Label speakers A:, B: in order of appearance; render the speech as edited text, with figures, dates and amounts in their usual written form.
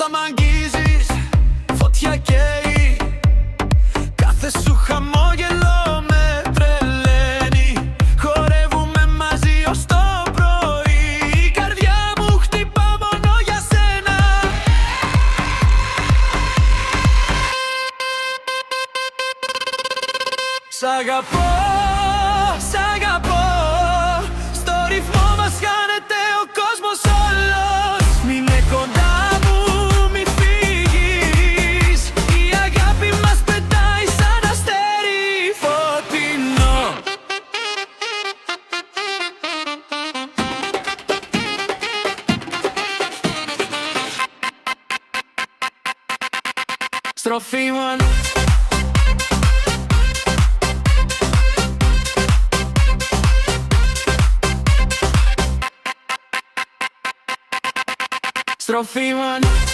A: Όταν μ' αγγίζεις, φωτιά καίει. Κάθε σου χαμόγελο με τρελαίνει. Χορεύουμε μαζί ως το πρωί. Η καρδιά μου χτυπά μόνο για σένα. Σ' αγαπώ, σ' αγαπώ. Στο ρυθμό μας χάνεται ο κόσμος όλος. Μείνε κοντά μου, μη φύγεις. Η αγάπη μας πετάει σαν αστέρι φωτεινό. Στροφή one. Στροφή one.